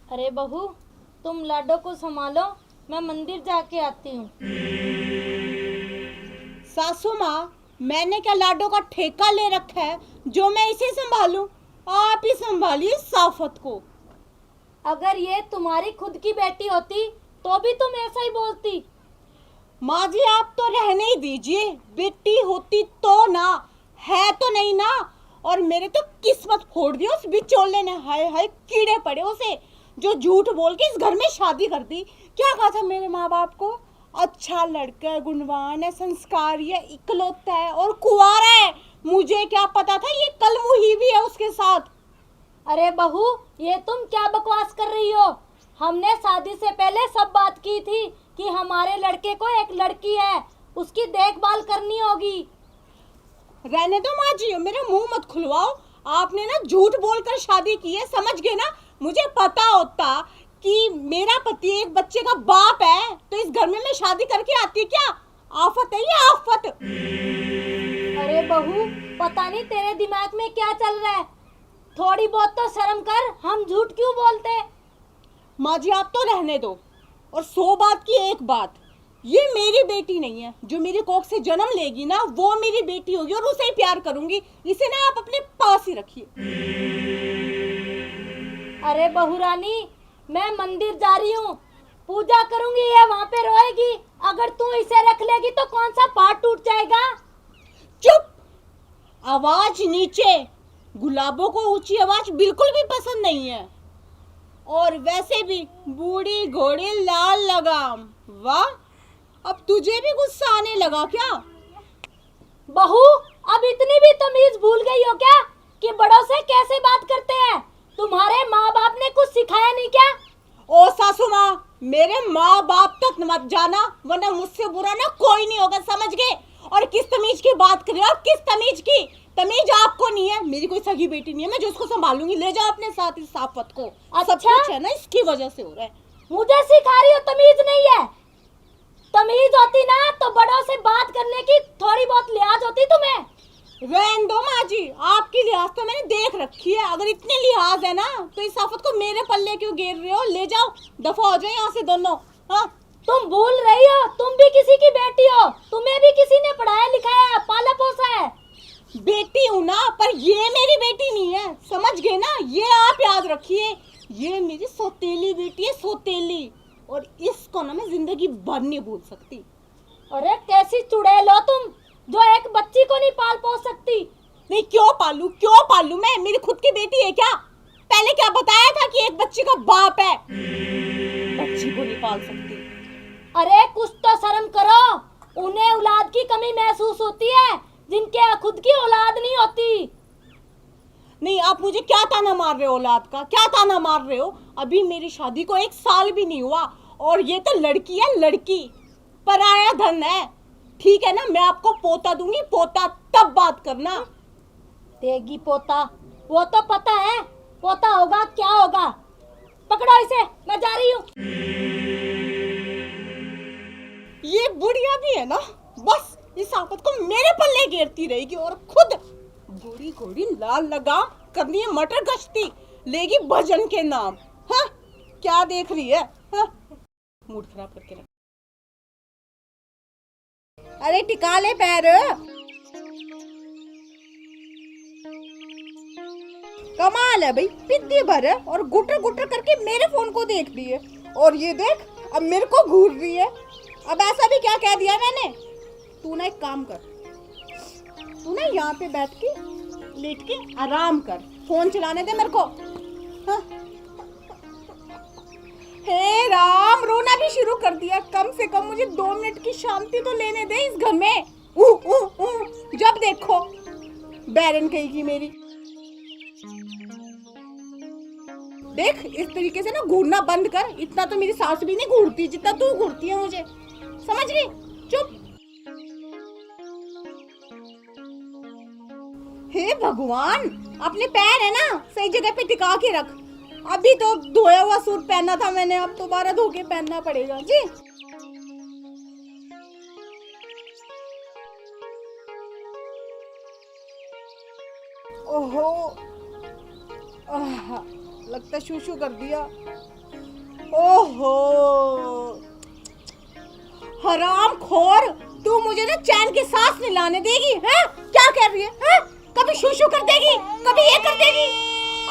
अरे बहू, तुम लाडो को संभालो, मैं मंदिर जाके आती हूँ। सासू माँ, मैंने क्या लाडो का ठेका ले रखा है जो मैं इसे संभालूं? आप ही संभालिए साफत को। अगर ये तुम्हारी खुद की बेटी होती तो भी तुम ऐसा ही बोलती। माँ जी, आप तो रहने ही दीजिए। बेटी होती तो ना, है तो नहीं ना। और मेरे तो किस्मत फोड़ दी उस बिचौले ने। हाय हाय, कीड़े पड़े उसे जो झूठ बोल के इस घर में शादी कर दी। क्या कहा था मेरे माँ बाप को? अच्छा लड़का है, गुणवान है, संस्कारी है, इकलौता है और कुंवारा है। मुझे क्या पता था ये कल मुही भी है उसके साथ। अरे बहू, ये तुम क्या बकवास कर रही हो? हमने शादी से पहले सब बात की थी कि हमारे लड़के को एक लड़की है, उसकी देखभाल करनी होगी। रहने दो माँ जी, मेरा मुंह मत खुलवाओ। आपने ना झूठ बोलकर शादी की है, समझ गए ना? मुझे पता होता कि मेरा पति एक बच्चे का बाप है तो इस घर में मैं शादी करके आती क्या? आफत है ये, आफत। अरे बहू, पता नहीं तेरे दिमाग में क्या चल रहा है। थोड़ी बहुत तो शर्म कर, हम झूठ क्यों बोलते? माँ जी, आप तो रहने दो। और 100 बात की एक बात, ये मेरी बेटी नहीं है। जो मेरी कोख से जन्म लेगी ना, वो मेरी बेटी होगी और उसे ही प्यार करूंगी। इसे ना आप अपने पास ही रखिए। अरे बहू रानी, मैं मंदिर जा रही हूँ, पूजा करूंगी, ये वहाँ पे रोएगी। अगर तू इसे रख लेगी तो कौन सा पार्ट टूट जाएगा? चुप! आवाज नीचे। गुलाबों को ऊंची आवाज बिल्कुल भी पसंद नहीं है। और वैसे भी बूढ़ी घोड़ी लाल लगाम। वाह, अब तुझे भी गुस्सा आने लगा क्या? बहू, अब इतनी भी तमीज भूल गई हो क्या कि बड़ों से कैसे बात करते हैं? तुम्हारे माँ बाप ने कुछ सिखाया नहीं क्या? ओ सासू माँ, मेरे माँ बाप तक मत जाना, वरना मुझसे बुरा ना कोई नहीं होगा, समझ गए? और किस तमीज की बात कर रहे हो? किस तमीज की? तमीज आपको नहीं है। मेरी कोई सगी बेटी नहीं है, मैं जो उसको संभालूंगी। ले जाओ अपने साथ इस साफत को। सब अच्छा? कुछ है ना इसकी वजह से हो रहा है। मुझे सिखा रही हो? तमीज नहीं है। तमीज होती ना तो बड़ों से बात करने की थोड़ी बहुत लिहाज होती तुम्हें। रहने दो माँ जी, आपकी लिहाज तो मैंने देख रखी है। अगर इतनी लिहाज है ना तो इस आफत को मेरे पल्ले क्यों घेर रहे हो? ले जाओ, दफा हो जाए यहाँ से दोनों। हाँ, तुम भूल रही हो, तुम भी किसी की बेटी हो। तुम्हें भी किसी ने पढ़ाया लिखाया, पाला पोसा है। बेटी हूँ ना, पर ये मेरी बेटी नहीं है, समझ गए ना? ये आप याद रखिए, ये मेरी सौतेली बेटी है, सौतेली। और इसको ना मैं जिंदगी भर नहीं भूल सकती। अरे कैसी चुड़ैल हो तुम, जो एक बच्ची को नहीं पाल पोस सकती। नहीं, क्यों पालू, क्यों पालू? मैं मेरी खुद की बेटी है क्या? पहले क्या बताया था कि एक बच्ची का बाप है? बच्ची को नहीं पाल सकती। अरे कुछ तो शर्म करो। उन्हें औलाद की कमी महसूस होती है जिनके खुद की औलाद नहीं होती। नहीं, आप मुझे क्या ताना मार रहे हो? औलाद का क्या ताना मार रहे हो? अभी मेरी शादी को 1 साल भी नहीं हुआ और ये तो लड़की है, लड़की। पराया धन है, ठीक है ना? मैं आपको पोता दूंगी, पोता, तब बात करना। देगी पोता, वो तो पता है पोता होगा क्या होगा। पकड़ो इसे, मैं जा रही हूँ। ये बुढ़िया भी है ना, बस इस आफत को मेरे पल्ले घेरती रहेगी और खुद बूढ़ी घोड़ी लाल लगाम करनी है मटर गश्ती, लेगी भजन के नाम। हाँ, क्या देख रही है? हाँ, मूड खराब करके रख। अरे टिका ले पैर। कमाल है भाई, पिद्दी भर है और गुटर गुटर करके मेरे फोन को देख रही है। और ये देख, अब मेरे को घूर रही है। अब ऐसा भी क्या कह दिया मैंने? तू ना एक काम कर, तू ना यहाँ पे बैठ के लेट के आराम कर, फोन चलाने दे मेरे को। हाँ? हे राम, रोना भी शुरू कर दिया। कम से कम मुझे 2 मिनट की शांति तो लेने दे इस घर में। जब देखो बैरन कहेगी मेरी। देख, इस तरीके से ना घूरना बंद कर। इतना तो मेरी सास भी नहीं घूरती जितना तू घूरती है मुझे, समझ गई? चुप। हे भगवान, अपने पैर है ना सही जगह पे टिका के रख। अभी तो धोया हुआ सूट पहना था मैंने, अब दोबारा धो के पहनना पड़ेगा जी। ओहो, लगता शू शू कर दिया। ओहो, हराम खोर, तू मुझे ना चैन की सांस नहीं लाने देगी, हैं? क्या कर रही है? कभी शू कर देगी, कभी ये कर देगी।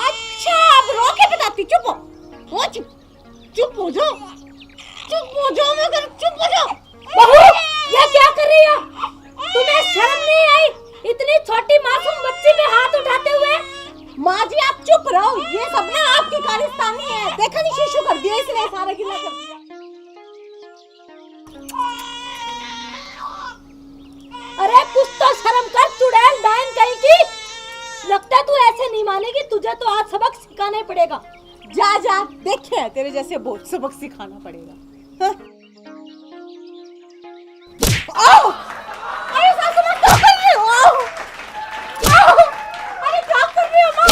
अच्छा, अब रो के बताती। चुप हो, चुप हो जाओ, मगर चुप हो जाओ। बहू, ये क्या कर रही हो? तुम्हें शर्म नहीं आई इतनी छोटी मासूम बच्ची पे हाथ उठाते हुए? माँ जी आप चुप रहो, ये सब ना आपकी कारिस्तानी है। देखा नहीं, शीशु कर दिया इसने, सारा गिला कर दिया। अरे कुछ तो शर्म कर, चुड़ैल डायन कहीं की। लगता है तू ऐसे नहीं मानेगी, तुझे तो आज सबक सिखाना पड़ेगा। जा देखे, तेरे जैसे बहुत सबक सिखाना पड़ेगा। हाँ? आओ! अरे सासू माँ क्या कर रही हो? आओ! अरे क्या कर रही हो माँ?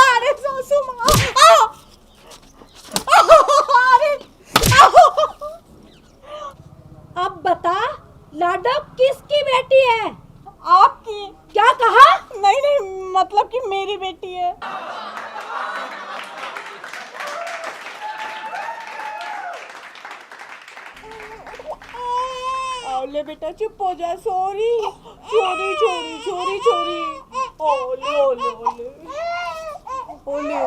अरे सासू माँ, अरे अब बता, लाडो किसकी बेटी है? आपकी। क्या कहा? नहीं, मतलब कि मेरी बेटी है। ले बेटा चुप हो जा। सॉरी, चोरी। ओले।